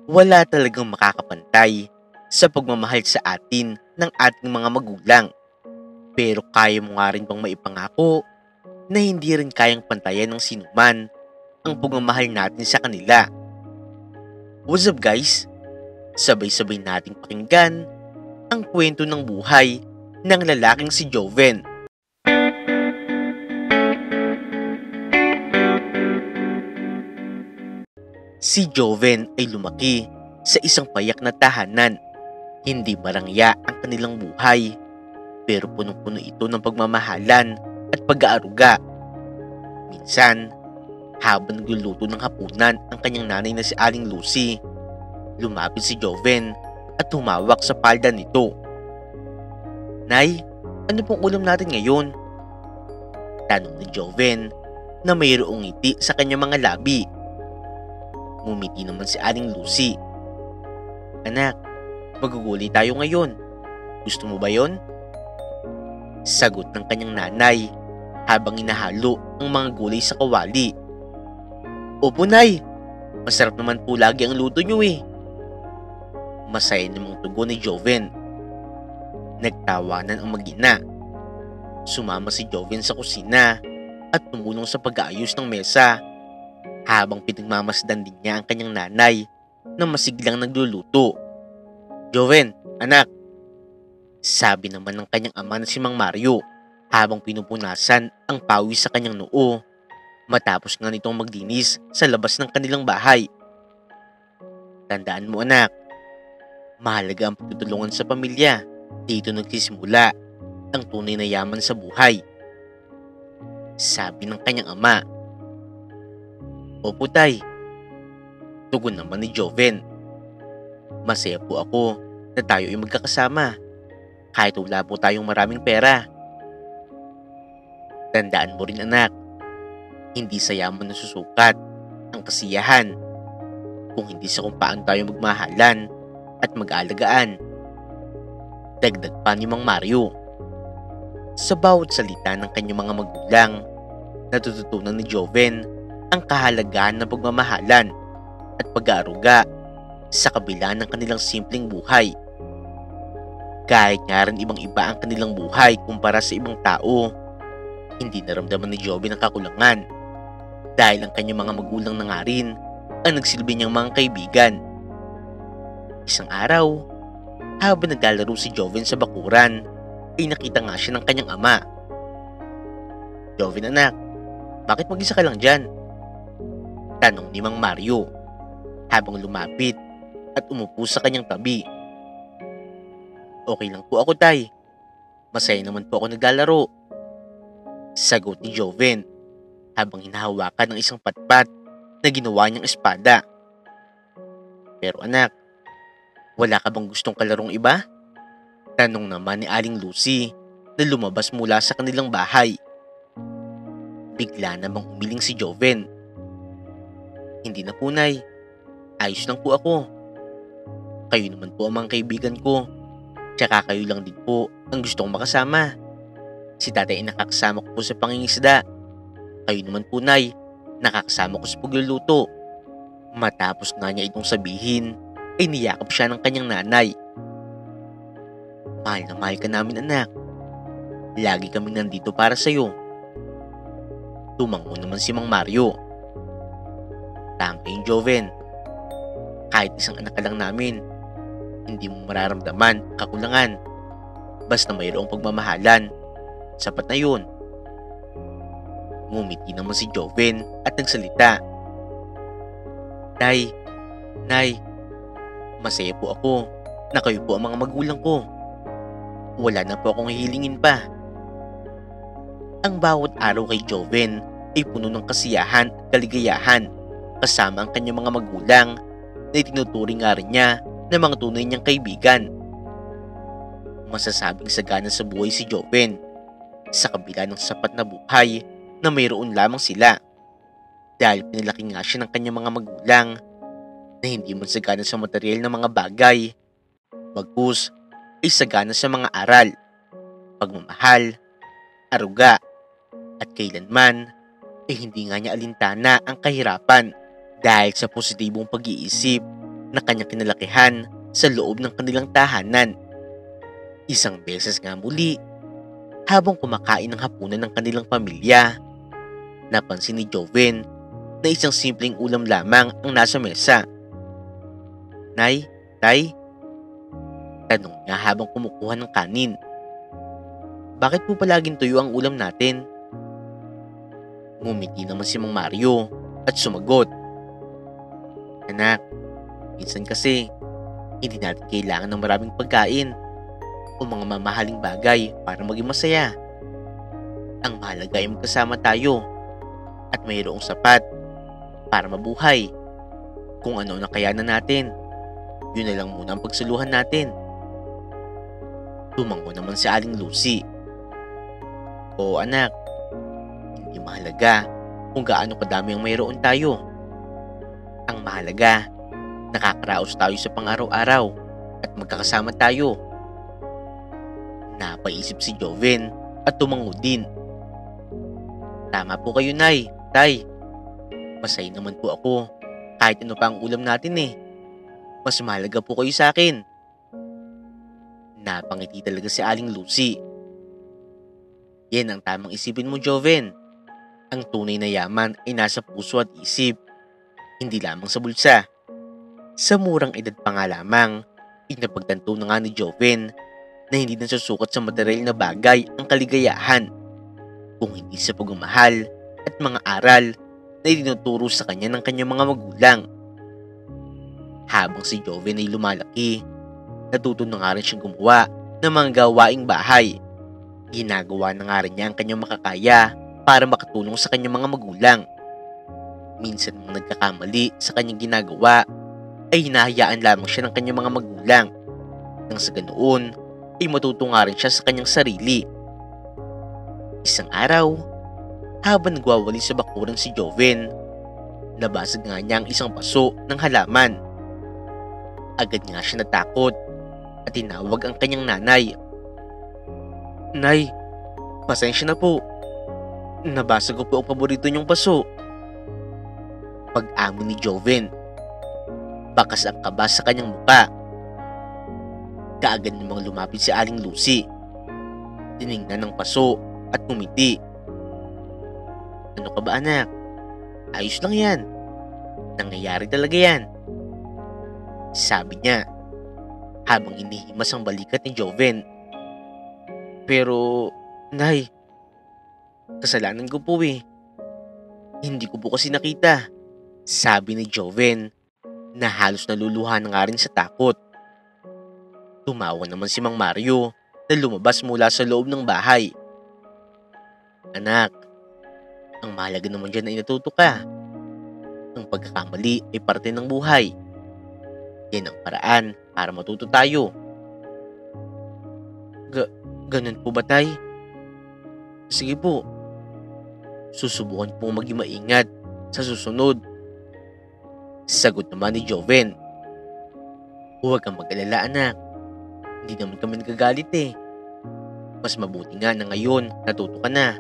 Wala talagang makakapantay sa pagmamahal sa atin ng ating mga magulang. Pero kaya mo nga rin bang maipangako na hindi rin kayang pantayan ng sinuman ang pagmamahal natin sa kanila? What's up guys? Sabay-sabay nating pakinggan ang kwento ng buhay ng lalaking si Joven. Si Joven ay lumaki sa isang payak na tahanan. Hindi marangya ang kanilang buhay, pero punong-puno ito ng pagmamahalan at pag-aaruga. Minsan, habang nagluluto ng hapunan ang kanyang nanay na si Aling Lucy, lumapit si Joven at humawak sa palda nito. "Nay, ano pong ulam natin ngayon?" Tanong ni Joven na mayroong ngiti sa kanyang mga labi. Ngumiti naman si Aling Lucy. "Anak, magugulay tayo ngayon. Gusto mo ba yon?" Sagot ng kanyang nanay habang inahalo ang mga gulay sa kawali. "Opo, Nay. Masarap naman po lagi ang luto niyo eh." Masaya namang tugon ni Joven. Nagtawanan ang mag-ina. Sumama si Joven sa kusina at tumulong sa pag-aayos ng mesa habang pinagmamasdan din niya ang kanyang nanay na masiglang nagluluto. "Joven, anak," sabi naman ng kanyang ama na si Mang Mario habang pinupunasan ang pawis sa kanyang noo matapos nga nitong maglinis sa labas ng kanilang bahay. "Tandaan mo anak, mahalaga ang pagtutulungan sa pamilya. Dito nagsisimula ang tunay na yaman sa buhay," sabi ng kanyang ama. "Opo tay," tugon naman ni Joven. "Masaya po ako na tayo ay magkakasama kahit wala po tayong maraming pera. Tandaan mo rin anak, hindi sa yaman nasusukat ang kasiyahan, kung hindi sa kung paano tayo magmahalan at mag-alagaan." Dagdag pa ni Mang Mario. Sa bawat salita ng kanyang mga magulang, natututunan ni Joven ang kahalagahan ng pagmamahalan at pag-aaruga sa kabila ng kanilang simpleng buhay. Kahit nga rin ibang-iba ang kanilang buhay kumpara sa ibang tao, hindi naramdaman ni Joven ang kakulangan dahil ang kanyang mga magulang na nga rin ang nagsilbi niyang mga kaibigan. Isang araw, habang naglalaro si Joven sa bakuran, ay nakita nga siya ng kanyang ama. "Joven anak, bakit mag-isa ka lang dyan?" tanong ni Mang Mario habang lumapit at umupo sa kanyang tabi. "Okay lang po ako tay. Masaya naman po ako naglalaro," sagot ni Joven habang hinahawakan ng isang patpat na ginawa niyang espada. "Pero anak, wala ka bang gustong kalarong iba?" tanong naman ni Aling Lucy na lumabas mula sa kanilang bahay. Bigla namang humiling si Joven. "Hindi na po nay, ayos lang po ako. Kayo naman po ang mga kaibigan ko, tsaka kayo lang din po ang gusto kong makasama. Si tatay ay nakakasama ko po sa pangingisda. Kayo naman po nay, nakakasama ko sa pagluluto." Matapos nga niya itong sabihin, ay niyakap siya ng kanyang nanay. "Mahal na mahal ka namin anak. Lagi kaming nandito para sa'yo." Tumango naman si Mang Mario. "Tama yung Joven. Kahit isang anak ka lang namin, hindi mo mararamdaman ang kakulangan. Basta mayroong pagmamahalan, sapat na yun." Ngumiti naman si Joven at nagsalita. "Tay, Nay, masaya po ako na kayo po ang mga magulang ko. Wala na po akong hihilingin pa." Ang bawat araw kay Joven ay puno ng kasiyahan at kaligayahan kasama ang kanyang mga magulang na itinuturing nga rin niya na mga tunay niyang kaibigan. Masasabing sagana sa buhay si Joven sa kabila ng sapat na buhay na mayroon lamang sila dahil pinalaki nga siya ng kanyang mga magulang na hindi man sagana sa material na mga bagay, bagkus ay sagana sa mga aral, pagmamahal, aruga, at kailanman ay hindi nga niya alintana ang kahirapan dahil sa positibong pag-iisip na kanyang kinalakihan sa loob ng kanilang tahanan. Isang beses nga muli, habang kumakain ng hapunan ng kanilang pamilya, napansin ni Joven na isang simpleng ulam lamang ang nasa mesa. "Nay, Tay?" tanong niya habang kumukuha ng kanin. "Bakit po palaging tuyo ang ulam natin?" Ngumiti naman si Mang Mario at sumagot, "Anak, minsan kasi hindi natin kailangan ng maraming pagkain o mga mamahaling bagay para maging masaya. Ang mahalaga ay magkasama tayo at mayroong sapat para mabuhay. Kung ano ang nakayanan natin, yun na lang muna ang pagsuluhan natin." Tumango naman si Aling Lucy. "Oo anak, hindi mahalaga kung gaano kadami ang mayroon tayo. Ang mahalaga, nakakaraos tayo sa pang-araw-araw at magkakasama tayo." Napaisip si Joven at tumango din. "Tama po kayo, Nay, Tay. Masaya naman po ako kahit ano pa ang ulam natin eh. Mas mahalaga po kayo sa akin." Napangiti talaga si Aling Lucy. "Yan ang tamang isipin mo, Joven. Ang tunay na yaman ay nasa puso at isip, hindi lamang sa bulsa." Sa murang edad pa nga lamang, inapagtanto na nga ni Joven na hindi nasusukat sa material na bagay ang kaligayahan, kung hindi sa pagmamahal at mga aral na itinuturo sa kanya ng kanyang mga magulang. Habang si Joven ay lumalaki, natuto na nga rin siyang gumawa ng mga gawaing bahay. Ginagawa na nga rin niya ang kanyang makakaya para makatulong sa kanyang mga magulang. Minsan mga nagkakamali sa kanyang ginagawa ay hinahayaan lamang siya ng kanyang mga magulang, nang sa ganoon ay matuto nga rin siya sa kanyang sarili. Isang araw, habang nagwawali sa bakuran si Joven, nabasag nga niya ang isang paso ng halaman. Agad nga siya natakot at tinawag ang kanyang nanay. "Nay, pasensya na po. Nabasag ko po ang paborito niyong paso." Pag-amin ni Joven. Bakas ang kaba sa kanyang muka. Kaagad namang lumapit si Aling Lucy. Tiningnan ng paso at ngumiti. "Ano ka ba anak? Ayos lang yan. Nangyayari talaga yan," sabi niya habang inihimas ang balikat ni Joven. "Pero, Nay, kasalanan ko po eh. Hindi ko po kasi nakita," sabi ni Joven na halos naluluha na nga rin sa takot. Tumawa naman si Mang Mario na lumabas mula sa loob ng bahay. "Anak, ang mahalaga naman dyan ay natuto ka. Ang pagkakamali ay parte ng buhay. Yan ang paraan para matuto tayo." Ganun po ba, Tay? Sige po. Susubukan po maging maingat sa susunod," sagot naman ni Joven. "Huwag kang mag-alala anak. Hindi naman kami nagagalit eh. Mas mabuti nga na ngayon natuto ka na.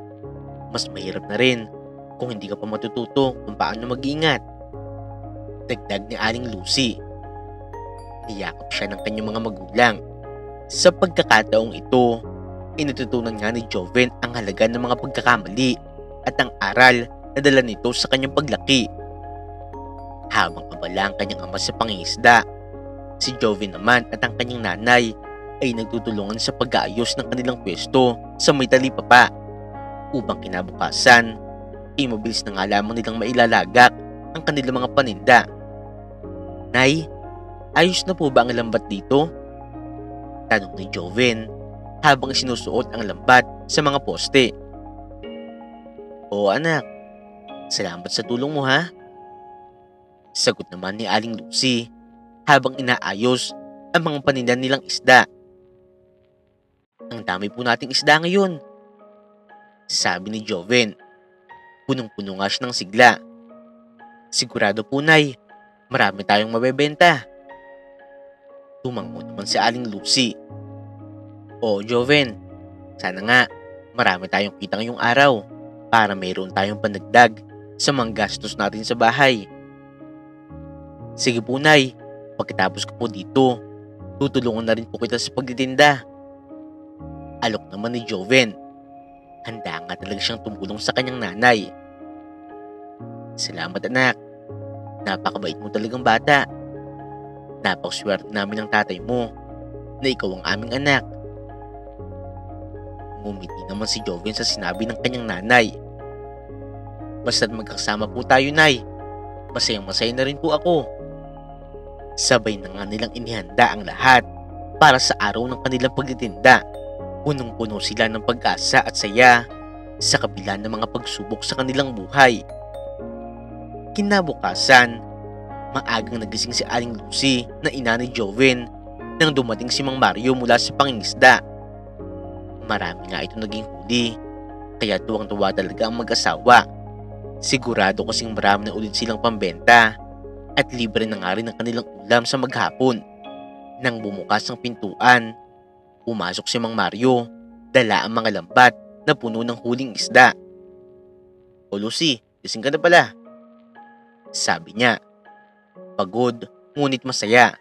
Mas mahirap na rin kung hindi ka pa matututo kung paano mag-ingat," dagdag ni Aling Lucy. Niyakap siya ng kanyang mga magulang. Sa pagkakataong ito, inututunan nga ni Joven ang halaga ng mga pagkakamali at ang aral na dala nito sa kanyang paglaki. Habang abala ang kanyang ama sa pangingisda, si Joven naman at ang kanyang nanay ay nagtutulungan sa pag-aayos ng kanilang pwesto sa may talipapa, upang kinabukasan ay mabilis na nga lamang nilang mailalagak ang kanilang mga paninda. "Nay, ayos na po ba ang lambat dito?" tanong ni Joven habang sinusuot ang lambat sa mga poste. "Oo anak, salamat sa tulong mo ha," sagot naman ni Aling Lucy habang inaayos ang mga paninda nilang isda. "Ang dami po nating isda ngayon," sabi ni Joven. Punong-puno nga siya ng sigla. "Sigurado po, Nay, marami tayong mabebenta." Tumango naman si Aling Lucy. "Oo, Joven, sana nga marami tayong kita ngayong araw para mayroon tayong pandagdag sa mga gastos natin sa bahay." "Sige po, Nay, Pagkatapos ko po dito, tutulungan na rin po kita sa pagtitinda. Alok naman ni Joven. Handa nga talaga siyang tumulong sa kanyang nanay. Salamat anak. Napakabait mo talagang bata. Napakaswerte namin ng tatay mo na ikaw ang aming anak. Ngumiti naman si Joven sa sinabi ng kanyang nanay. Basta't magkasama po tayo, Nay. Masayang-masaya na rin po ako. Sabay na nga nilang inihanda ang lahat para sa araw ng kanilang pagtitinda. Punong-puno sila ng pag-asa at saya sa kabila ng mga pagsubok sa kanilang buhay. Kinabukasan, maagang nagising si Aling Lucy na ina ni Joven nang dumating si Mang Mario mula sa pangingisda. Marami nga ito naging huli, kaya tuwang-tuwa talaga ang mag-asawa. Sigurado kasing marami na ulit silang pambenta at libre na nga rin ang kanilang ulam sa maghapon. Nang bumukas ang pintuan, pumasok si Mang Mario, dala ang mga lambat na puno ng huling isda. "O Lucy, gising ka na pala," sabi niya. Pagod, ngunit masaya.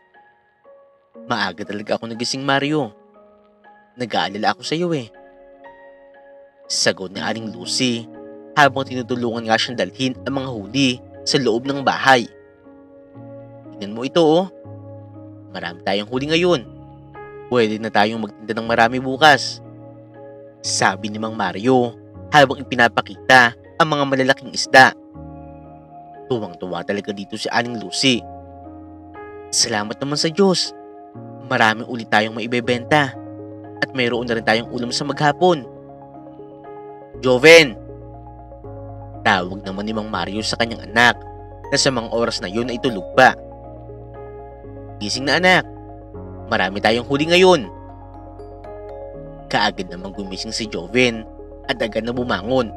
"Maaga talaga ako nagising, Mario. Nag-aalala ako sa iyo eh," sagot ni Aling Lucy habang tinutulungan nga siyang dalhin ang mga huli sa loob ng bahay. "Tingnan mo ito oh. Marami tayong huli ngayon. Pwede na tayong magtinda ng marami bukas," sabi ni Mang Mario habang ipinapakita ang mga malalaking isda. Tuwang-tuwa talaga dito si Aling Lucy. "Salamat naman sa Diyos. Marami ulit tayong maibebenta at mayroon na rin tayong ulam sa maghapon." "Joven!" Tawag naman ni Mang Mario sa kanyang anak na sa mga oras na yun ay tulog pa. "Gising na anak. Marami tayong huli ngayon." Kaagad namang gumising si Joven at agad na bumangon.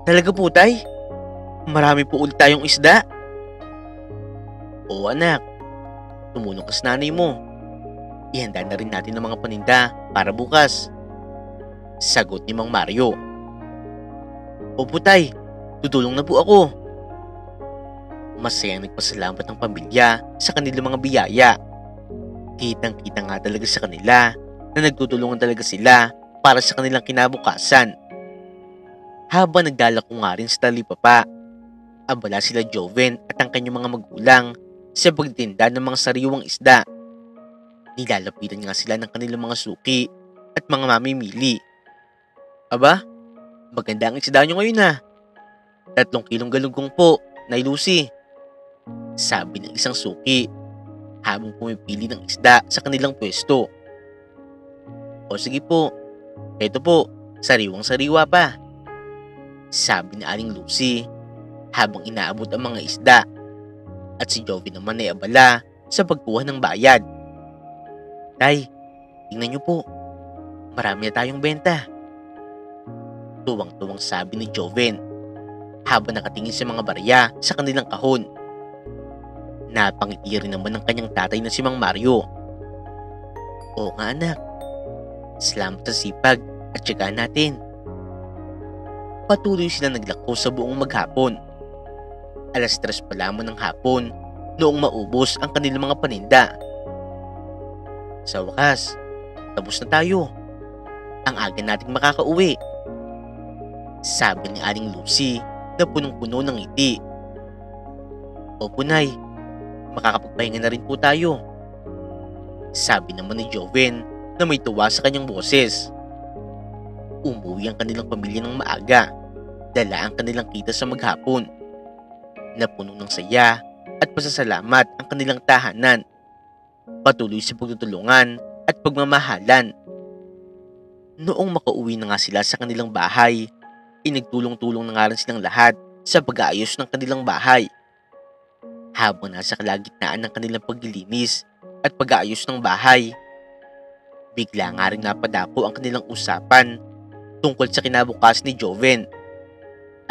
"Talaga po tay? Marami po ulit tayong isda?" "Oo anak. Tumulong ka sa nanay mo. Ihanda na rin natin ang mga paninda para bukas," sagot ni Mang Mario. "Opo tay, tutulong na po ako." Masayang nagpasalamat ng pamilya sa kanilang mga biyaya. Kitang-kita nga talaga sa kanila na nagtutulungan talaga sila para sa kanilang kinabukasan. Habang naglalako nga rin sa talipapa, abala sila Joven at ang kanyang mga magulang sa pagtinda ng mga sariwang isda. Nilalapitan nga sila ng kanilang mga suki at mga mamimili. "Aba, maganda ang isda nyo ngayon ha. 3 kilong galunggong po, Nay Lucy," sabi ng isang suki habang pumipili ng isda sa kanilang pwesto. "O sige po, eto po, sariwang-sariwa pa," sabi ni Aling Lucy habang inaabot ang mga isda, at si Joven naman ay abala sa pagkuha ng bayad. "Tay, tingnan niyo po, marami na tayong benta," tuwang-tuwang sabi ni Joven habang nakatingin sa mga barya sa kanilang kahon. Napangiti rin naman ng kanyang tatay na si Mang Mario. "Oo nga anak, salamat sa sipag at tiyaga natin." Patuloy sila naglako sa buong maghapon. 3:00 pa lamang ng hapon noong maubos ang kanilang mga paninda. "Sa wakas, tapos na tayo. Ang aga nating makakauwi," sabi ni Aling Lucy na punong-puno ng ngiti. "Opo Nay, makakapagpahinga na rin po tayo," sabi naman ni Joven na may tuwa sa kanyang boses. Umuwi ang kanilang pamilya ng maaga, dala ang kanilang kita sa maghapon. Napuno ng saya at pasasalamat ang kanilang tahanan, patuloy sa pagtutulungan at pagmamahalan. Noong makauwi na nga sila sa kanilang bahay, nagtulong-tulong na nga rin silang lahat sa pag-aayos ng kanilang bahay. Habang nasa kalagitnaan ng kanilang paglilinis at pag-aayos ng bahay, bigla nga rin napadako ang kanilang usapan tungkol sa kinabukas ni Joven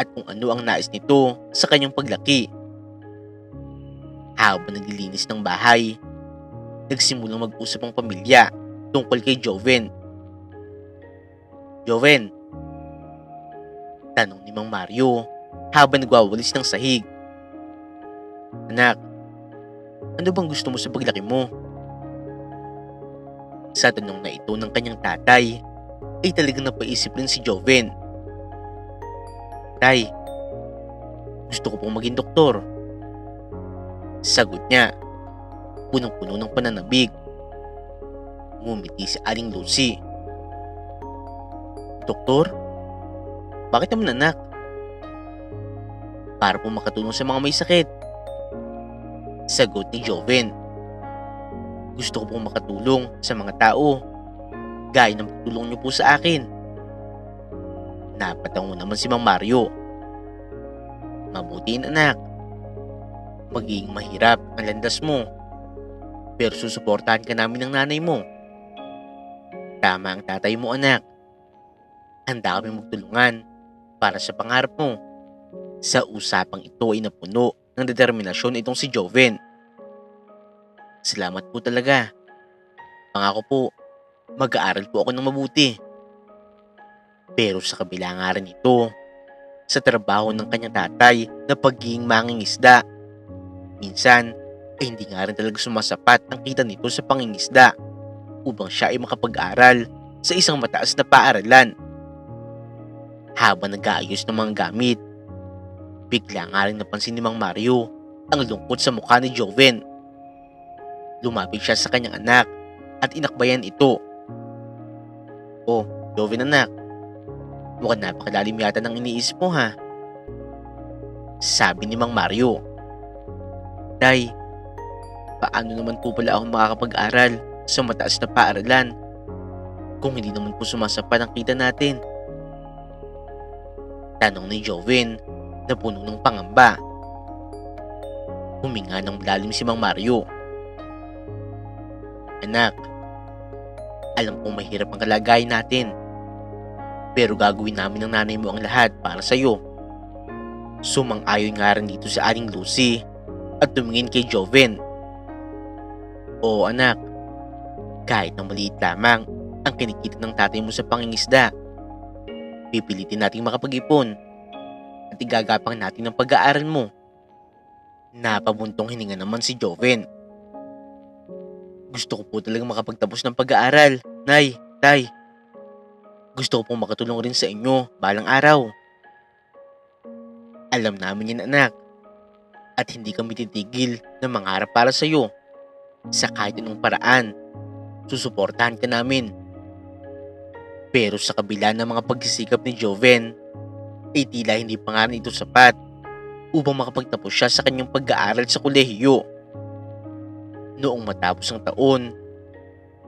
at kung ano ang nais nito sa kanyang paglaki. Habang naglilinis ng bahay, nagsimulang mag-usap ang pamilya tungkol kay Joven. "Joven," tanong ni Mang Mario habang nagwawalis ng sahig, "anak, Ano bang gusto mo sa paglaki mo? Sa tanong na ito ng kanyang tatay, ay talagang napaisip rin si Joven. Tay, gusto ko pong maging doktor. Sagot niya, punong-puno ng pananabik. Ngumiti si Aling Lucy. Doktor? Bakit naman anak? Para po makatulong sa mga may sakit. Sagot ni Joven. Gusto ko pong makatulong sa mga tao, gaya ng pagtulong niyo po sa akin. Napatango naman si Mang Mario. Mabuti anak. Magiging mahirap ang landas mo, pero susuportahan ka namin ng nanay mo. Tama ang tatay mo anak. Handa kami magtulungan para sa pangarap mo. Sa usapang ito ay napuno ng determinasyon itong si Joven. Salamat po talaga. Pangako po, mag-aaral po ako ng mabuti. Pero sa kabila nga rin ito, sa trabaho ng kanyang tatay na pagiging mangingisda, minsan ay hindi nga rin talaga sumasapat ang kita nito sa pangingisda upang siya ay makapag-aral sa isang mataas na paaralan. Habang nag-aayos ng mga gamit, bigla nga rin napansin ni Mang Mario ang lungkot sa mukha ni Joven. Lumapit siya sa kanyang anak at inakbayan ito. Oh, Joven anak, mukhang napakalalim yata ng iniisip mo ha? Sabi ni Mang Mario. Tay, paano naman po pala ako makakapag-aral sa mataas na paaralan kung hindi naman po sumasapat ang kita natin? Tanong ni Joven na puno ng pangamba. Huminga ng malalim si Mang Mario. Anak, alam kong mahirap ang kalagayan natin, pero gagawin namin ng nanay mo ang lahat para sa iyo. Sumang-ayon nga rin dito sa Aling Lucy at tumingin kay Joven. Oo anak, kahit na maliit lamang ang kinikita ng tatay mo sa pangingisda, pipilitin nating makapag-ipon at igagapang natin ang pag-aaral mo. Napabuntong hininga naman si Joven. Gusto ko po talagang makapagtapos ng pag-aaral, Nay, Tay. Gusto ko pong makatulong rin sa inyo balang araw. Alam namin yan anak, at hindi kami titigil na mangarap para sa iyo. Sa kahit anong paraan, susuportahan ka namin. Pero sa kabila ng mga pagsisikap ni Joven, ay tila hindi pa nga rin ito sapat upang makapagtapos siya sa kanyang pag-aaral sa kolehiyo. Noong matapos ang taon,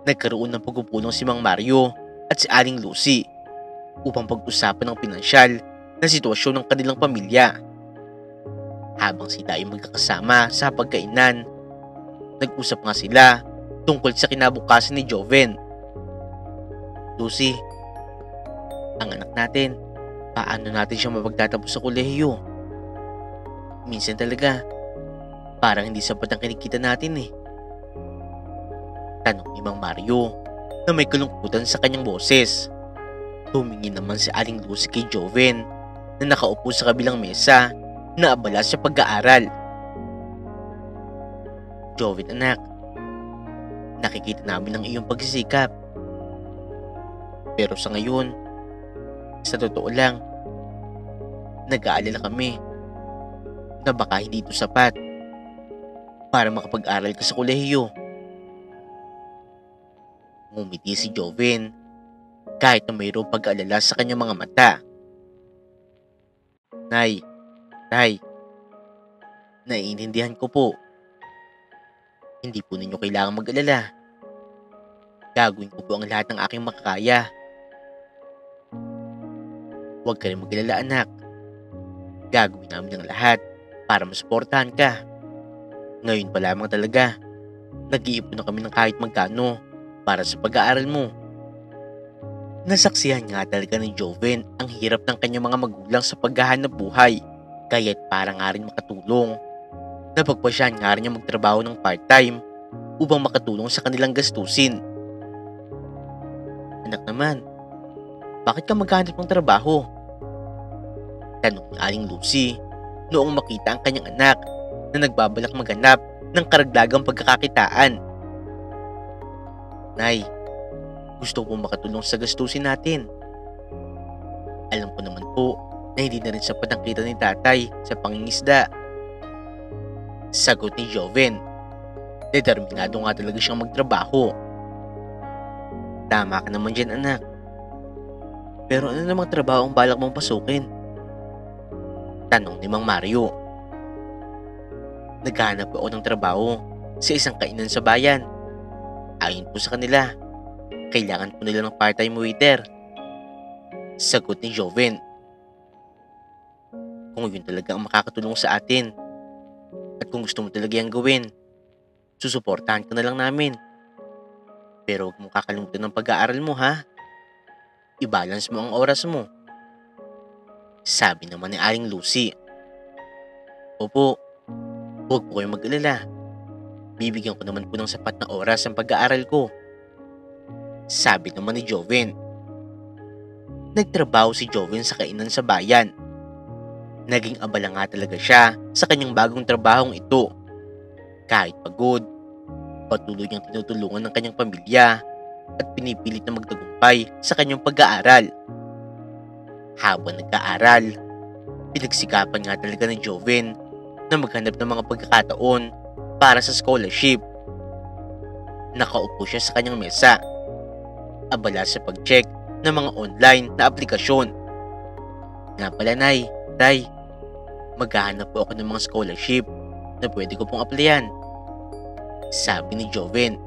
nagkaroon ng pagpupulong si Mang Mario at si Aling Lucy upang pag-usapan ng pinansyal na sitwasyon ng kanilang pamilya. Habang sila ay magkakasama sa pagkainan, nag-usap nga sila tungkol sa kinabukasan ni Joven. Lucy, ang anak natin, paano natin siya mapagtatapos sa kolehiyo? Minsan talaga, parang hindi sapat ang kinikita natin eh. Tanong ni Mang Mario na may kalungkutan sa kanyang boses. Tumingin naman si Aling Lucy kay Joven na nakaupo sa kabilang mesa na abala sa pag-aaral. Joven anak, nakikita namin ang iyong pagsisikap. Pero sa ngayon, sa totoo lang, nag-aalala kami na baka hindi ito sapat para makapag-aral ka sa kolehiyo. Ngumiti si Joven kahit na mayroong pag-aalala sa kanyang mga mata. Nay, Tay, naiintindihan ko po. Hindi po ninyo kailangan mag-alala. Gagawin ko po ang lahat ng aking makakaya. Huwag ka rin mag-alala anak. Gagawin namin ang lahat para masuportahan ka. Ngayon pa lamang talaga, nag-iipon na kami ng kahit magkano para sa pag-aaral mo. Nasaksihan nga talaga ni Joven ang hirap ng kanyang mga magulang sa paghahanap buhay, kaya't para nga rin makatulong. Napagpasyahan nga rin niya magtrabaho ng part-time upang makatulong sa kanilang gastusin. Anak naman, bakit ka maghahanap ng trabaho? Tanong ni Aling Lucy noong makita ang kanyang anak na nagbabalak maghanap ng karagdagang pagkakakitaan. Nay, gusto ko makatulong sa gastusin natin. Alam ko naman po na hindi na rin sapat ang kita ni tatay sa pangingisda. Sagot ni Joven. Determinado nga talaga siyang magtrabaho. Tama ka naman dyan, anak. Pero ano namang trabaho ang balak mong pasukin? Tanong ni Mang Mario. Naghahanap ako ng trabaho sa isang kainan sa bayan. Ayon po sa kanila, kailangan po nila ng part-time waiter. Sagot ni Joven. Kung yun talaga ang makakatulong sa atin at kung gusto mo talaga yung gawin, susuportahan ka na lang namin. Pero huwag mong kakalimutan ng pag-aaral mo, ha? I-balance mo ang oras mo. Sabi naman ni Aling Lucy. Opo, huwag po kayong mag-alala. Bibigyan ko naman po ng sapat na oras ang pag-aaral ko. Sabi naman ni Joven. Nagtrabaho si Joven sa kainan sa bayan. Naging abala nga talaga siya sa kanyang bagong trabahong ito. Kahit pagod, patuloy niyang tinutulungan ng kanyang pamilya at pinipilit na magtagumpay sa kanyang pag-aaral. Habang nag-aaral, pinagsikapan nga talaga ni Joven na maghanap ng mga pagkakataon para sa scholarship. Nakaupo siya sa kanyang mesa, abala sa pag-check ng mga online na aplikasyon. Nga pala, Nay, Tay, maghahanap po ako ng mga scholarship na pwede ko pong applyan. Sabi ni Joven.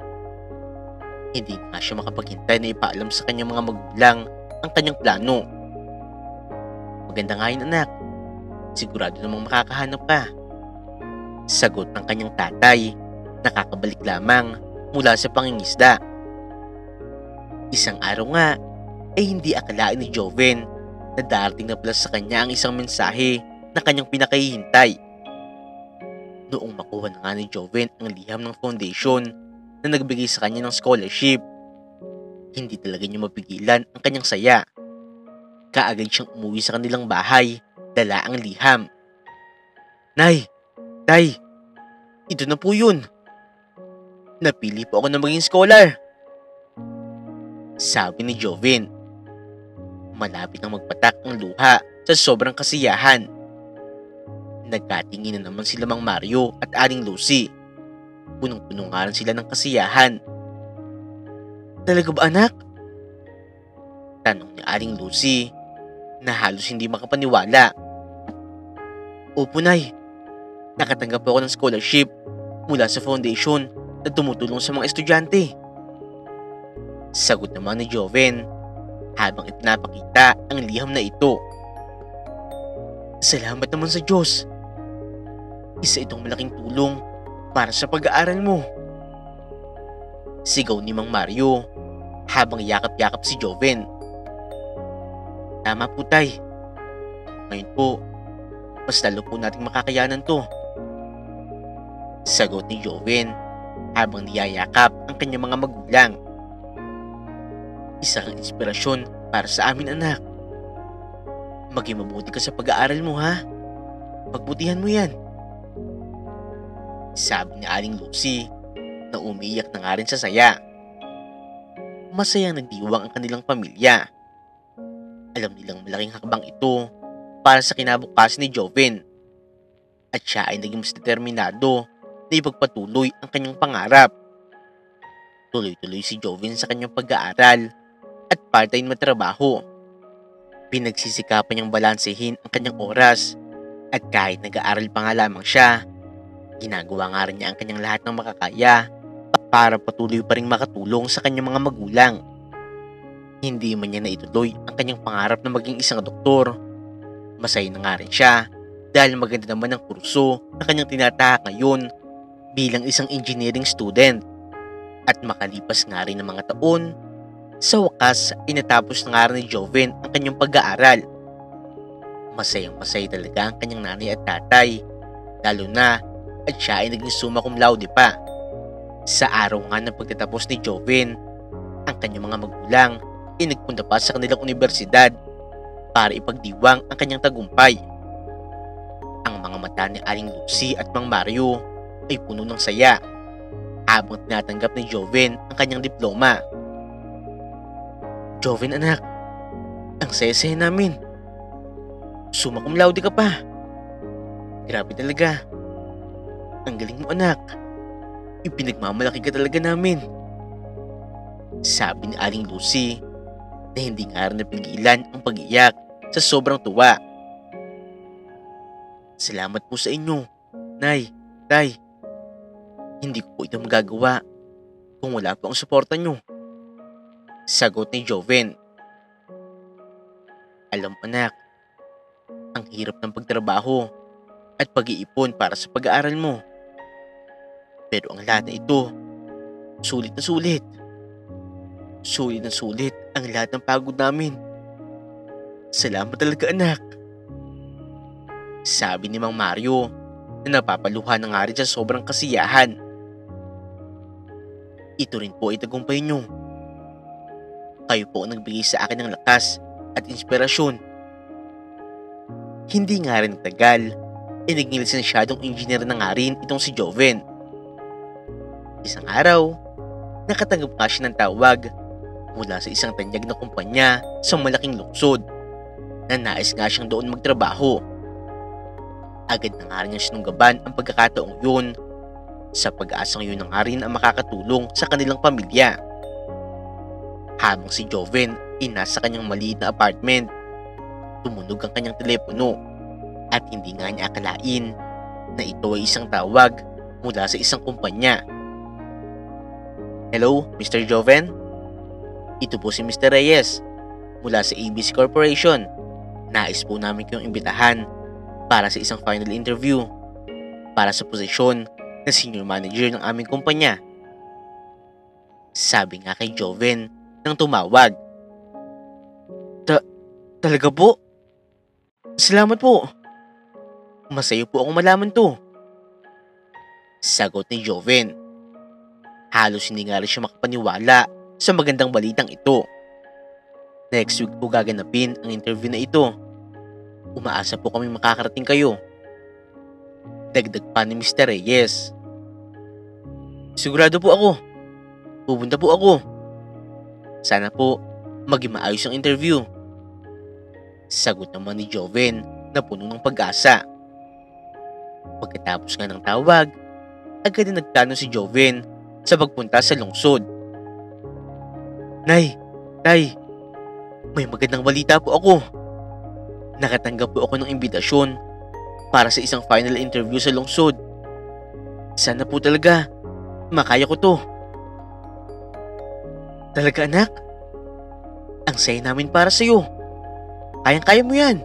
Hindi nga siya makapaghintay na ipaalam sa kanyang mga magulang ang kanyang plano. Maganda nga yun, anak. Sigurado namang makakahanap ka. Sagot ng kanyang tatay, nakakabalik lamang mula sa pangingisda. Isang araw nga, ay hindi akalain ni Joven na darating na pala sa kanya ang isang mensahe na kanyang pinakahihintay. Noong makuha na nga ni Joven ang liham ng foundation na nagbigay sa kanya ng scholarship, hindi talaga niya mapigilan ang kanyang saya. Kaagad siyang umuwi sa kanilang bahay, dala ang liham. Nay! Tay! Ito na po yun! Napili po ako na maging scholar! Sabi ni Joven. Malapit nang magpatak ang luha sa sobrang kasiyahan. Nagkatingin na naman sila Mang Mario at Aling Lucy. Punong-puno nga rin sila ng kasiyahan. Talaga ba, anak? Tanong ni Aling Lucy na halos hindi makapaniwala. Opo, Nay. Nakatanggap ako ng scholarship mula sa foundation na tumutulong sa mga estudyante. Sagot naman ni Joven habang ipinapakita ang liham na ito. Salamat naman sa Diyos. Isa itong malaking tulong para sa pag-aaral mo. Sigaw ni Mang Mario habang yakap-yakap si Joven. Tama po, Tay. Ngayon po, mas lalo po nating makakayanan to. Sagot ni Joven habang niyayakap ang kanyang mga magulang. Isa kang inspirasyon para sa amin, anak. Maging mabuti ka sa pag-aaral mo, ha? Pagbutihan mo yan. Sabi ni Aling Lucy na umiiyak na nga rin sa saya. Masayang nagdiwang ang kanilang pamilya. Alam nilang malaking hakbang ito para sa kinabukasan ni Joven. At siya ay naging mas determinado na ipagpatuloy ang kanyang pangarap. Tuloy-tuloy si Joven sa kanyang pag-aaral at part-time na trabaho. Pinagsisikapan niyang balansehin ang kanyang oras at kahit nag-aaral pa nga lamang siya, ginagawa nga rin niya ang kanyang lahat ng makakaya para patuloy pa rin makatulong sa kanyang mga magulang. Hindi man niya naituloy ang kanyang pangarap na maging isang doktor. Masaya na nga rin siya dahil maganda naman ang kurso na kanyang tinatahak ngayon bilang isang engineering student. At makalipas nga rin ng mga taon, sa wakas ay natapos na nga rin ni Joven ang kanyang pag-aaral. Masayang-masaya talaga ang kanyang nanay at tatay, lalo na at siya ay naging summa cum laude pa. Sa araw nga ng pagtatapos ni Joven, ang kanyang mga magulang ay nagpunta pa sa kanilang universidad para ipagdiwang ang kanyang tagumpay. Ang mga mata ni Aling Lucy at Mang Mario ay puno ng saya habang tinatanggap ni Joven ang kanyang diploma. Joven anak, ang saya-saya namin. Summa cum laude ka pa. Grabe talaga. Ang galing mo anak. Ipinagmamalaki ka talaga namin. Sabi ni Aling Lucy na hindi nga rin napigilan ang pag-iyak sa sobrang tuwa. Salamat po sa inyo, Nay, Tay. Hindi ko po ito magagawa kung wala po ang suporta nyo. Sagot ni Joven. Alam mo anak, ang hirap ng pagtrabaho at pag-iipon para sa pag-aaral mo. Pero ang lahat na ito, sulit na sulit. Sulit na sulit ang lahat ng pagod namin. Salamat talaga anak. Sabi ni Mang Mario na napapaluhan na nga rin sa sobrang kasiyahan. Ito rin po ay tagumpay nyo. Kayo po ang nagbigay sa akin ng lakas at inspirasyon. Hindi nga rin nagtagal, naging lisensyadong engineer na nga rin itong si Joven. Isang araw, nakatanggap nga siya ng tawag mula sa isang tanyag na kumpanya sa malaking lungsod na nais nga siyang doon magtrabaho. Agad na nga rin niya sinunggaban ang pagkakataong yun sa pag-asang yun na nga rin ang makakatulong sa kanilang pamilya. Habang si Joven ay nasa kanyang maliit na apartment, tumunog ang kanyang telepono at hindi nga niya akalain na ito ay isang tawag mula sa isang kumpanya. Hello, Mr. Joven? Ito po si Mr. Reyes mula sa ABC Corporation. Nais po namin kayong imbitahan para sa isang final interview para sa posisyon na senior manager ng aming kumpanya. Sabi nga kay Joven nang tumawag. Talaga po? Salamat po. Masaya po akong malaman to. Sagot ni Joven. Halos hindi nga rin siya makapaniwala sa magandang balitang ito. Next week po gaganapin ang interview na ito. Umaasa po kami makakarating kayo. Dagdag pa ni Mr. Reyes. Sigurado po ako. Pupunta po ako. Sana po maging maayos ang interview. Sagot naman ni Joven na puno ng pag-asa. Pagkatapos nga ng tawag, agad na nagplano si Joven sa pagpunta sa lungsod. Nay, Tay, may magandang balita po ako. Nakatanggap po ako ng imbitasyon para sa isang final interview sa lungsod. Sana po talaga makaya ko to. Talaga anak? Ang saya namin para sa'yo. Kayang-kaya mo yan.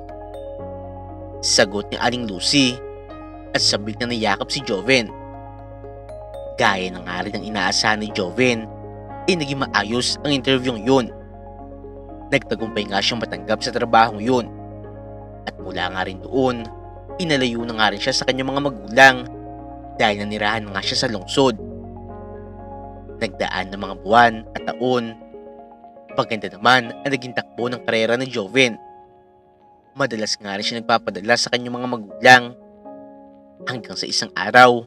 Sagot ni Aling Lucy at sabik na niyakap si Joven. Gaya na nga rin ang inaasahan ni Joven ay naging maayos ang interview yun. Nagtagumpay nga siyang matanggap sa trabahong yun. At mula nga rin doon, inalayo na nga rin siya sa kanyang mga magulang dahil nanirahan nga siya sa lungsod. Nagdaan ng mga buwan at taon. Paganda naman ang naging takbo ng karera ni Joven. Madalas nga rin siya nagpapadala sa kanyang mga magulang. Hanggang sa isang araw,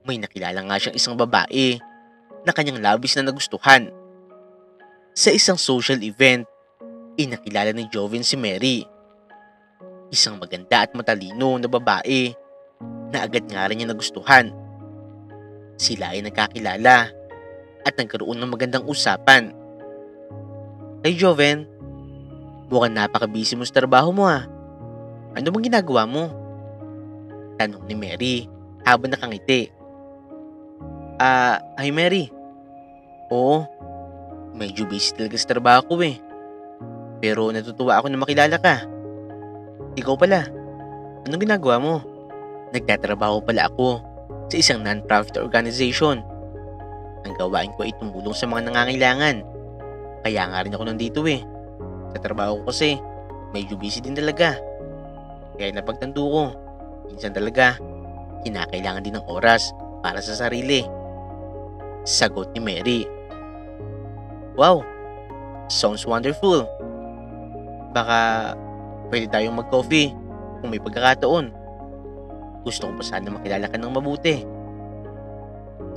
may nakilala nga siyang isang babae na kanyang labis na nagustuhan. Sa isang social event, inakilala ni Joven si Mary. Isang maganda at matalino na babae na agad nga rin niya nagustuhan. Sila ay nagkakilala at nagkaroon ng magandang usapan. Hey Joven, mukhang napaka-busy mo sa trabaho mo ah. Ano bang ginagawa mo? Tanong ni Mary habang nakangiti. Hi Mary. Oo, medyo busy talaga sa trabaho ko eh. Pero natutuwa ako na makilala ka. Ikaw pala, anong ginagawa mo? Nagtatrabaho pala ako sa isang non-profit organization. Ang gawain ko ay tumulong sa mga nangangailangan. Kaya nga rin ako nandito eh. Sa trabaho ko kasi, medyo busy din talaga. Kaya napagtanto ko, minsan talaga, kinakailangan din ng oras para sa sarili. Sagot ni Mary. Wow, sounds wonderful. Baka pwede tayong mag-coffee kung may pagkakataon. Gusto ko pa sana makilala ka ng mabuti.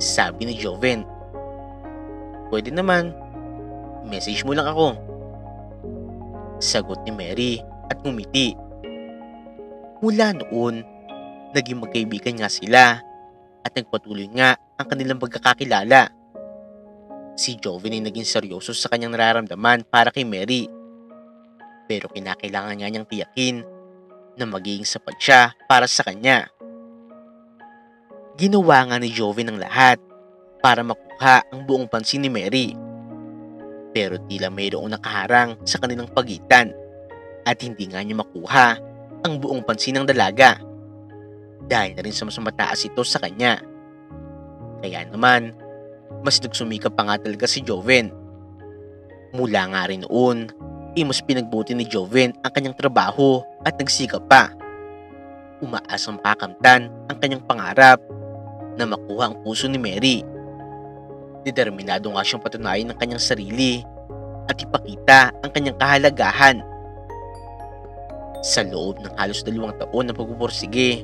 Sabi ni Joven. Pwede naman, message mo lang ako. Sagot ni Mary at ngumiti. Mula noon, naging magkaibigan nga sila at nagpatuloy nga ang kanilang pagkakakilala. Si Joven ay naging seryoso sa kanyang nararamdaman para kay Mary. Pero kinakailangan nga niyang tiyakin na magiging sapat siya para sa kanya. Ginawa nga ni Joven ang lahat para makuha ang buong pansin ni Mary. Pero tila mayroong nakaharang sa kanilang pagitan at hindi nga niya makuha ang buong pansin ng dalaga. Dahil na rin sa mas mataas ito sa kanya. Kaya naman, mas nagsumikap pa nga talaga si Joven. Mula nga rin noon, mas pinagbuti ni Joven ang kanyang trabaho at nagsikap pa. Umaasang makakamtan ang kanyang pangarap na makuha ang puso ni Mary. Determinado nga siyang patunayan ng kanyang sarili at ipakita ang kanyang kahalagahan. Sa loob ng halos 2 taon na pagpupursige,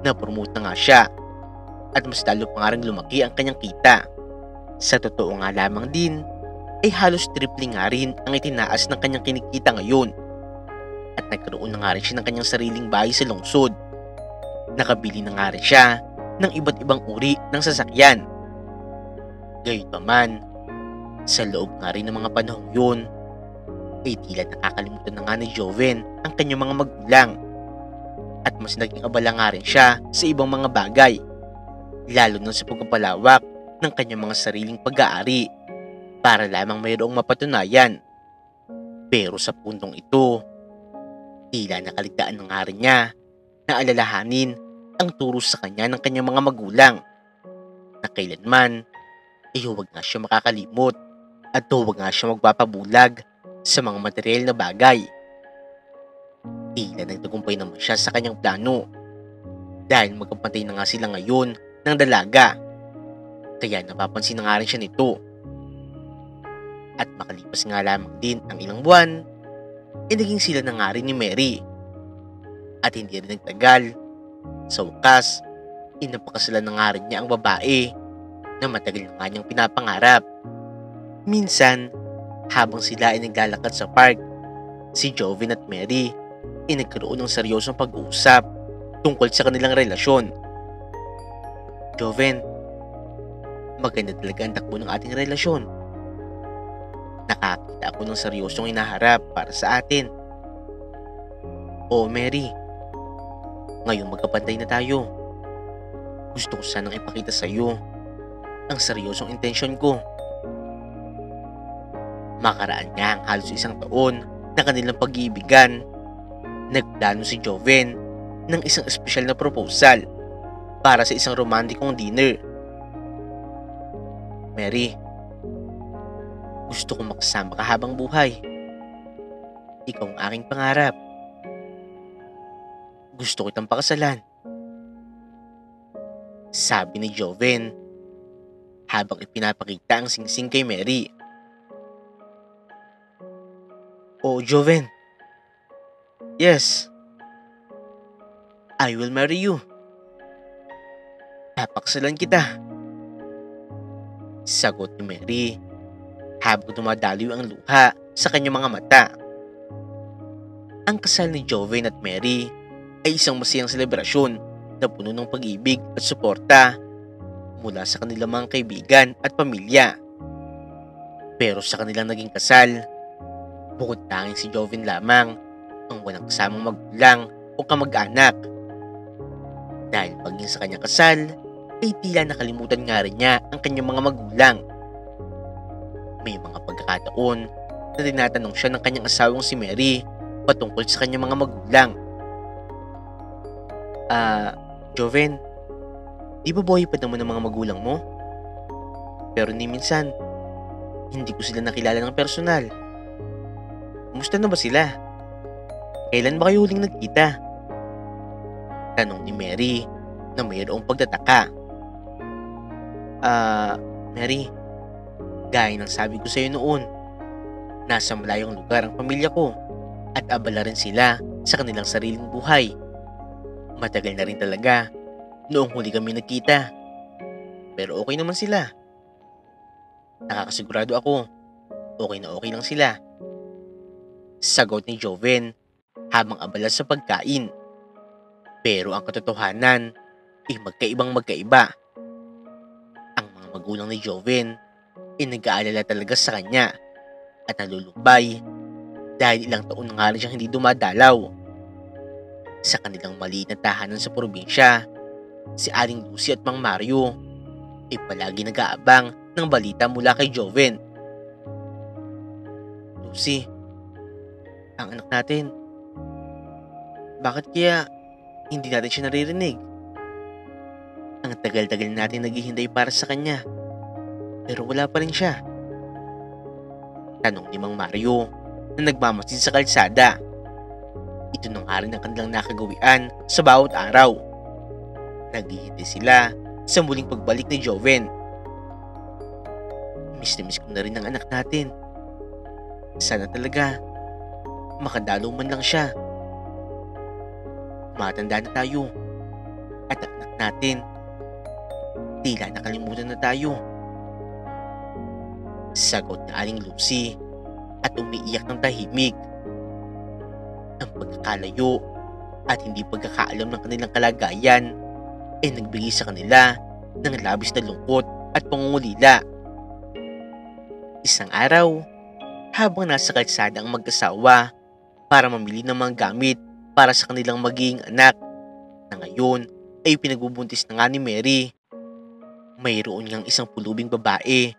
na-promote na nga siya at mas lalo pa nga rin lumaki ang kanyang kita. Sa totoo nga lamang din, ay halos tripling nga rin ang itinaas ng kanyang kinikita ngayon at nagkaroon na nga rin siya ng kanyang sariling bahay sa lungsod. Nakabili na nga rin siya ng iba't ibang uri ng sasakyan. Gayunpaman, sa loob nga rin ng mga panahong yun, ay tila nakakalimutan na nga ni Joven ang kanyang mga magulang at mas naging abala nga rin siya sa ibang mga bagay, lalo na sa pagpapalawak ng kanyang mga sariling pag-aari para lamang mayroong mapatunayan. Pero sa puntong ito, tila nakaligtaan na nga rin niya na alalahanin ang turo sa kanya ng kanyang mga magulang na kailanman ay huwag nga siya makakalimot at huwag nga siya magpapabulag sa mga material na bagay. Tila nagtagumpay naman siya sa kanyang plano dahil magkapantay na nga sila ngayon ng dalaga, kaya napapansin na nga rin siya nito. At makalipas nga lamang din ang ilang buwan, naging sila na nga rin ni Mary. At hindi rin nagtagal, sa wakas, napakasalan na nga rin niya ang babae na matagal na nga niyang pinapangarap. Minsan, habang sila ay naglalakad sa park, si Joven at Mary ay nagkaroon ng seryosong pag-uusap tungkol sa kanilang relasyon. Joven, maganda talaga ang takbo ng ating relasyon. Nakakita ako ng seryosong hinaharap para sa atin. Oo, Mary, ngayon magkapantay na tayo. Gusto ko sanang ipakita sa iyo ang seryosong intensyon ko. Makaraan nga ang halos 1 taon na kanilang pag-iibigan, nagplano si Joven ng isang espesyal na proposal para sa isang romantikong dinner. Mary, gusto kong makasama ka habang buhay. Ikaw ang aking pangarap. Gusto kitang pakasalan. Sabi ni Joven habang ipinapakita ang singsing kay Mary. Oh, Joven. Yes. I will marry you. Papakasalan kita. Sagot ni Mary habang dumadaloy ang luha sa kanyang mga mata. Ang kasal ni Joven at Mary ay isang masayang selebrasyon na puno ng pag-ibig at suporta mula sa kanilang mga kaibigan at pamilya. Pero sa kanilang naging kasal, bukod tanging si Joven lamang ang walang kasamang magulang o kamag-anak. Dahil paging sa kanyang kasal, ay tila nakalimutan nga rin niya ang kanyang mga magulang. May mga pagkakataon na tinatanong siya ng kanyang asawang si Mary patungkol sa kanyang mga magulang. Joven, di ba buhay pa naman ang mga magulang mo? Pero ni minsan, hindi ko sila nakilala ng personal. Kumusta na ba sila? Kailan ba kayo huling nagkita? Tanong ni Mary na mayroong pagtataka. Mary, gaya ng sabi ko sa iyo noon, nasa malayong lugar ang pamilya ko at abala rin sila sa kanilang sariling buhay. Matagal na rin talaga noong huli kami nagkita. pero okay naman sila. Nakakasigurado ako, okay na okay lang sila. Sagot ni Joven habang abala sa pagkain. Pero ang katotohanan ay magkaibang magkaiba. Ang mga magulang ni Joven ay nag-aalala talaga sa kanya at nalulumbay dahil ilang taon na nga rin siyang hindi dumadalaw. Sa kanilang maliit na tahanan sa probinsya, si Aling Lucy at Mang Mario ay palagi nag-aabang ng balita mula kay Joven. Lucy, ang anak natin, bakit kaya hindi natin siya naririnig? Ang tagal-tagal natin naghihintay para sa kanya, pero wala pa rin siya. Tanong ni Mang Mario na nagmamasid sa kalsada. Ito na nga rin ang kanilang nakagawian sa bawat araw. Naghihintay sila sa muling pagbalik ni Joven. Miss na miss ko na rin ang anak natin. Sana talaga makadalo man lang siya. Matanda na tayo at ang anak natin tila nakalimutan na tayo. Sagot na Aling Lucy at umiiyak ng tahimik. Ang pagkakalayo at hindi pagkakaalam ng kanilang kalagayan ay nagbigay sa kanila ng labis na lungkot at pangungulila. Isang araw, habang nasa kalsada ang mag-asawa para mamili ng mga gamit para sa kanilang magiging anak na ngayon ay pinagbubuntis na nga ni Mary, mayroon ngang isang pulubing babae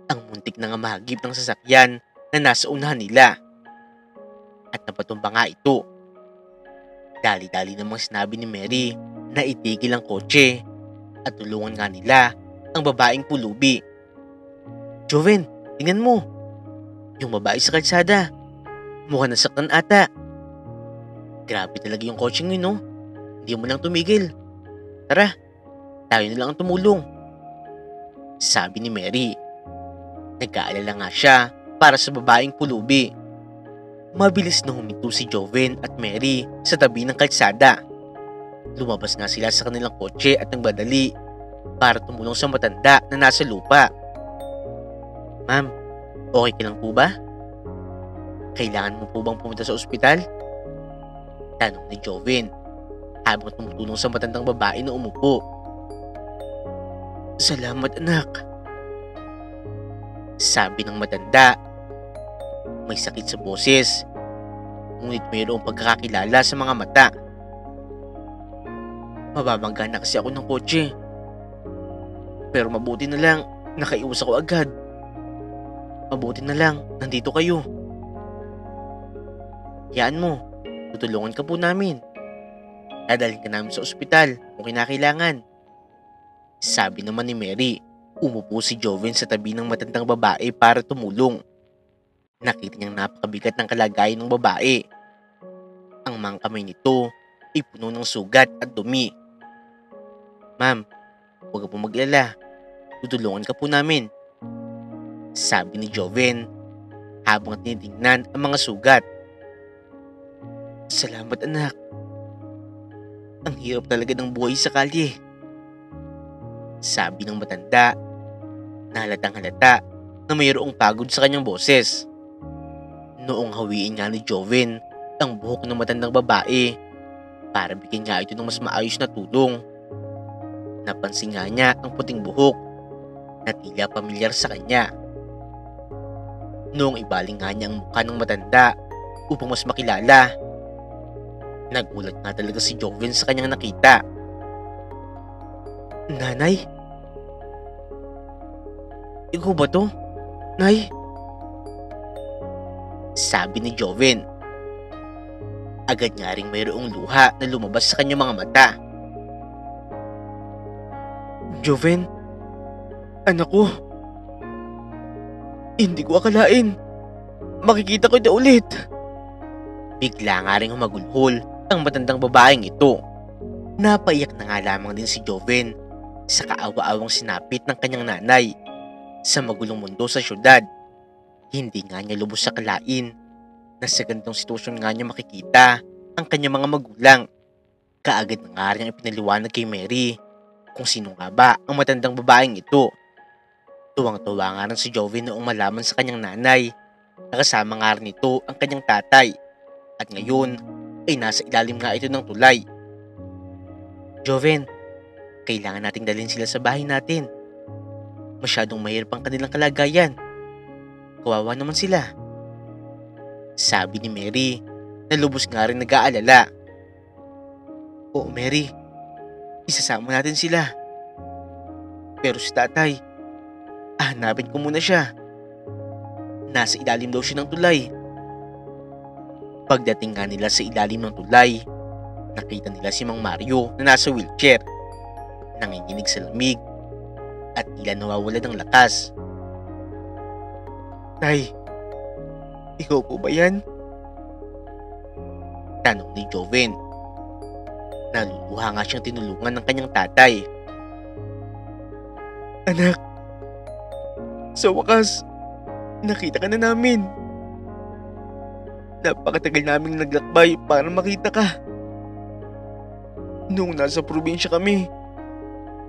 ang muntik na nga mahagip ng sasakyan na nasa unahan nila. At napatumba nga ito. Dali-dali namang sinabi ni Mary na itigil ang kotse at tulungan nga nila ang babaeng pulubi. Joven, tingnan mo. Yung babae sa kalsada. Mukhang nasaktan ata. Grabe talaga yung kotse ngayon, no? Hindi mo lang tumigil. Tara, tayo na lang ang tumulong. Sabi ni Mary. Nag-aalala nga siya para sa babaeng pulubi. Mabilis na huminto si Joven at Mary sa tabi ng kalsada. Lumabas nga sila sa kanilang kotse at nagbadali para tumulong sa matanda na nasa lupa. Ma'am, okay ka lang po ba? Kailangan mo po bang pumunta sa ospital? Tanong ni Joven habang tumutulong sa matandang babae na umupo. Salamat anak. Sabi ng matanda. May sakit sa boses, ngunit mayroong pagkakakilala sa mga mata. Mababangga na kasi ako ng kotse. Pero mabuti na lang, nakaiwas ako agad. Mabuti na lang, nandito kayo. Hayaan mo, tutulungan ka po namin. Dadalhin ka namin sa ospital kung kinakailangan. Sabi naman ni Mary. Umupo si Joven sa tabi ng matandang babae para tumulong. Nakita niyang napakabigat ng kalagayan ng babae. Ang mga kamay nito ay puno ng sugat at dumi. Ma'am, huwag ka po mag-alala. Tutulungan ka po namin. Sabi ni Joven habang tinitingnan ang mga sugat. Salamat anak. Ang hirap talaga ng buhay sa kalye. Sabi ng matanda na halatang halata na mayroong pagod sa kanyang boses. Noong hawiin nga ni Joven ang buhok ng matandang babae para bigyan niya ito ng mas maayos na tulong. Napansin nga niya ang puting buhok na tila pamilyar sa kanya. Noong ibaling nga niya ang mukha ng matanda upang mas makilala, nagulat nga talaga si Joven sa kanyang nakita. Nanay? Ikaw ba to? Nay? Sabi ni Joven. Agad nga ring mayroong luha na lumabas sa kanyang mga mata. Joven, anak ko. Hindi ko akalain. Makikita ko na ulit. Bigla nga ring humagulhol ang matandang babaeng ito. Napaiyak na nga lamang din si Joven sa kaawa-awang sinapit ng kanyang nanay sa magulong mundo sa syudad. Hindi nga niya lubos sa kalain na sa ganitong sitwasyon nga niya makikita ang kanyang mga magulang. Kaagad na nga rin ang ipinaliwanag kay Mary kung sino nga ba ang matandang babaeng ito. Tuwang-tuwa nga rin si Joven noong malaman sa kanyang nanay na kasama nga rin ito ang kanyang tatay at ngayon ay nasa ilalim nga ito ng tulay. Joven, kailangan nating dalhin sila sa bahay natin. Masyadong mahirap ang kanilang kalagayan. Kawawa naman sila. Sabi ni Mary na lubos nga rin nag-aalala. Oo Mary, isasama natin sila. Pero si tatay, hanapin ko muna siya. Nasa ilalim daw siya ng tulay. Pagdating nga nila sa ilalim ng tulay, nakita nila si Mang Mario na nasa wheelchair, nanginginig sa lamig at tila nawawala ng lakas. Tay, ikaw po ba yan? Tanong ni Joven. Naluluha nga siyang tinulungan ng kanyang tatay. Anak, sa wakas, nakita ka na namin. Napakatagal naming naglakbay para makita ka. Noong nasa probinsya kami,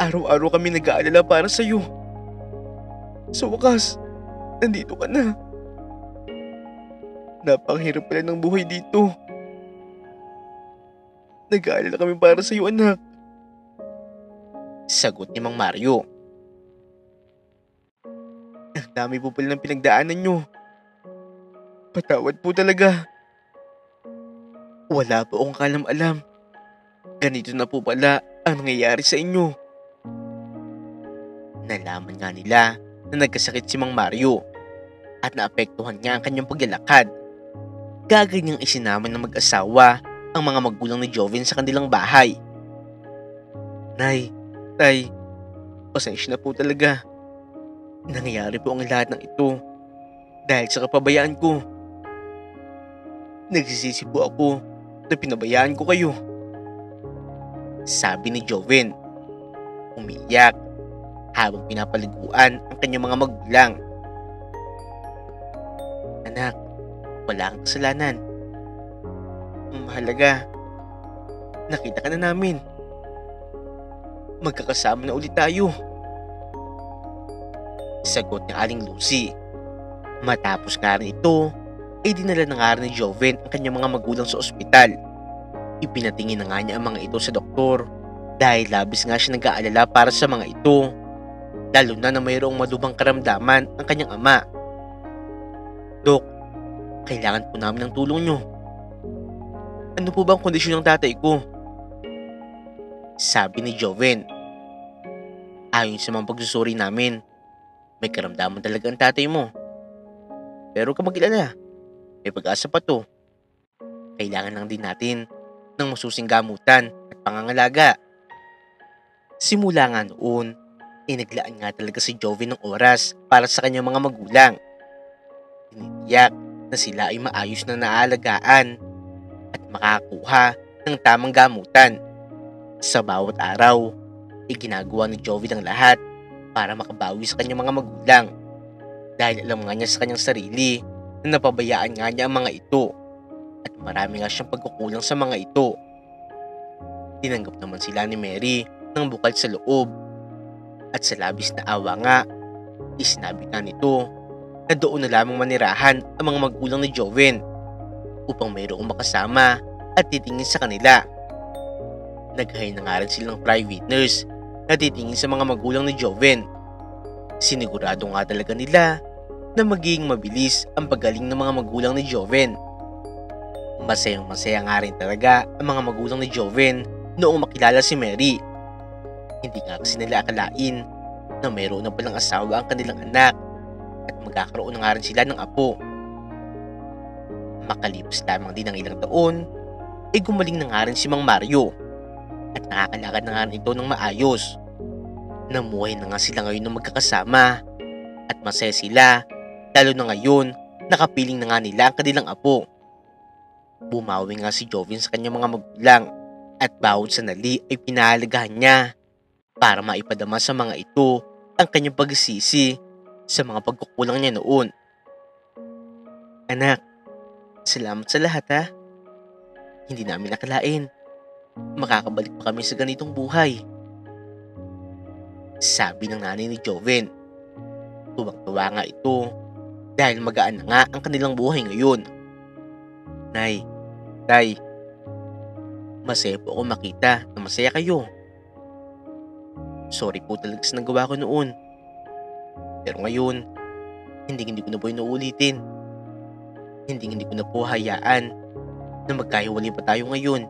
araw-araw kami nag-aalala para sa iyo. Sa wakas, nandito ka na. Napakahirap pala ng buhay dito. Nag-aalala kami para sa iyo, anak. Sagot ni Mang Mario. Ang dami po pala ng pinagdaanan nyo. Patawad po talaga. Wala po akong kalam-alam. Ganito na po pala ang nangyayari sa inyo. Nalaman nga nila na nagkasakit si Mang Mario at naapektuhan niya ang kanyang paglalakad. Gaganyang isinama ng mag-asawa ang mga magulang ni Joven sa kanilang bahay. Nay, tay, pasensya na po talaga. Nangyayari po ang lahat ng ito dahil sa kapabayaan ko. Nagsisisi po ako na pinabayaan ko kayo. Sabi ni Joven. Umiyak habang pinapaliguan ang kanyang mga magulang. Anak, wala kang kasalanan. Mahalaga, nakita ka na namin. Magkakasama na ulit tayo. Sagot ni Aling Lucy. Matapos nga rin ito, ay dinala na nga rin ni Joven ang kanyang mga magulang sa ospital. Ipinatingin na nga niya ang mga ito sa doktor dahil labis nga siya nag-aalala para sa mga ito, lalo na mayroong malubhang karamdaman ang kanyang ama. Dok, kailangan po namin ng tulong nyo. Ano po ba ang kondisyon ng tatay ko? Sabi ni Joven. Ayon sa mga pagsusuri namin, may karamdaman talaga ang tatay mo. Pero huwag ka mag-alala, may pag-asa pa to. Kailangan lang din natin ng masusing gamutan at pangangalaga. Simula nga noon, naglaan nga talaga si Joven ng oras para sa kanyang mga magulang. Tinitiyak na sila ay maayos na naaalagaan at makakuha ng tamang gamutan. Sa bawat araw, ginagawa ni Joven ang lahat para makabawi sa kanyang mga magulang. Dahil alam nga niya sa kanyang sarili na napabayaan nga niya ang mga ito at marami nga siyang pagkukulang sa mga ito. Tinanggap naman sila ni Mary ng bukal sa loob at sa labis na awa nga, isinabi nga nito na doon na lamang manirahan ang mga magulang ni Joven upang mayroong makasama at titingin sa kanila. Nag-hire na nga rin silang private nurse na titingin sa mga magulang ni Joven. Sinigurado nga talaga nila na magiging mabilis ang paggaling ng mga magulang ni Joven. Masayang-masaya nga rin talaga ang mga magulang ni Joven noong makilala si Mary. Hindi nga kasi nila akalain na mayroon na palang asawa ang kanilang anak at magkakaroon na nga rin sila ng apo. Makalipas lamang din ng ilang taon, ay gumaling na nga rin si Mang Mario at nakakalakad na nga rin ito ng maayos. Namuhay na nga sila ngayon ng magkakasama at masaya sila, lalo na ngayon nakapiling na nga nila ang kanilang apo. Bumawi nga si Joven sa kanyang mga magulang at bawat sandali ay pinahalagahan niya para maipadama sa mga ito ang kanyang pagsisisi sa mga pagkukulang niya noon. Anak, salamat sa lahat ha. Hindi namin nakalain makakabalik pa kami sa ganitong buhay. Sabi ng nanay ni Joven. Tuwang-tuwa nga ito dahil magaan na nga ang kanilang buhay ngayon. Nay, Tay, masaya po ako makita na masaya kayo. Sorry po talaga sa nagawa ko noon. Pero ngayon, hindi ko na po inuulitin. Hindi ko na po hayaan na magkahiwalay pa tayo ngayon.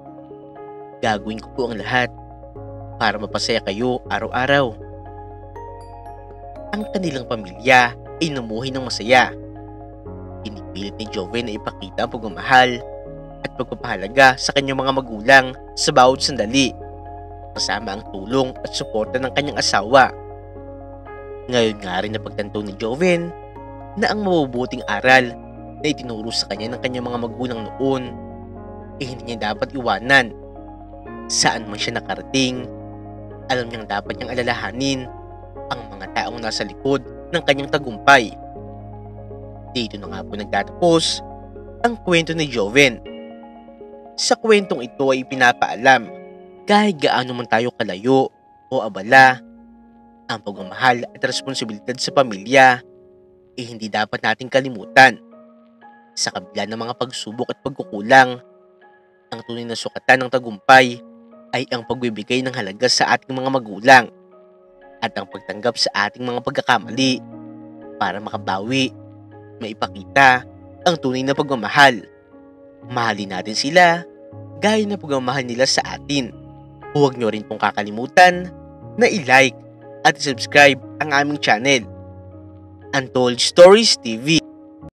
Gagawin ko po ang lahat para mapasaya kayo araw-araw. Ang kanilang pamilya ay namuhay ng masaya. Pinipilit ni Joven na ipakita ang pagmamahal at pagpapahalaga sa kanyang mga magulang sa bawat sandali, kasama ang tulong at suporta ng kanyang asawa. Ngayon nga rin napagtanto ni Joven na ang mabubuting aral na itinuro sa kanya ng kanyang mga magulang noon ay hindi niya dapat iwanan. Saan man siya nakarating, alam niyang dapat niyang alalahanin ang mga taong nasa likod ng kanyang tagumpay. Dito na nga po nagtatapos ang kwento ni Joven. Sa kwentong ito ay pinapaalam kahit gaano man tayo kalayo o abala, ang pagmamahal at responsibilidad sa pamilya ay hindi dapat nating kalimutan. Sa kabila ng mga pagsubok at pagkukulang, ang tunay na sukatan ng tagumpay ay ang pagbibigay ng halaga sa ating mga magulang at ang pagtanggap sa ating mga pagkakamali para makabawi, maipakita ang tunay na pagmamahal. Mahalin natin sila gaya na pagmamahal nila sa atin. Huwag nyo rin pong kakalimutan na i-like at subscribe ang aming channel, Untold Stories TV.